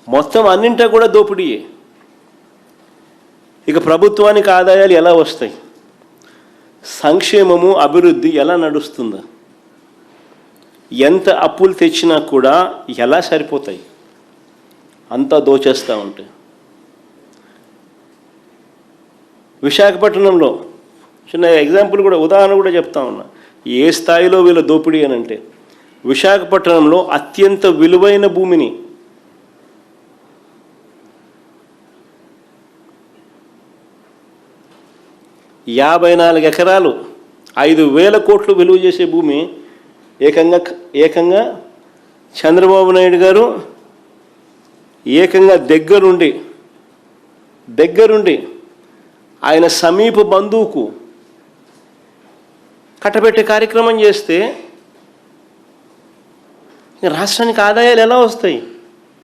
మొత్తం అన్నింటా కూడా దోపిడీయే. ఇక ప్రభుత్వానికి ఆదాయాలు ఎలా వస్తాయి? సంక్షేమము, అభివృద్ధి ఎలా నడుస్తుందా? ఎంత అప్పులు తెచ్చినా కూడా ఎలా సరిపోతాయి? అంతా దోచేస్తూ ఉంటాయి. విశాఖపట్నంలో చిన్న ఎగ్జాంపుల్ కూడా, ఉదాహరణ కూడా చెప్తా ఉన్నా. ఏ స్థాయిలో వీళ్ళ దోపిడీ అని అంటే, విశాఖపట్నంలో అత్యంత విలువైన భూమిని ,54 ఎకరాలు 5,000 కోట్లు విలువ చేసే భూమి ఏకంగా చంద్రబాబు నాయుడు గారు ఏకంగా దగ్గరుండి ఆయన సమీప బంధువుకు కట్టబెట్టే కార్యక్రమం చేస్తే రాష్ట్రానికి ఆదాయాలు ఎలా వస్తాయి?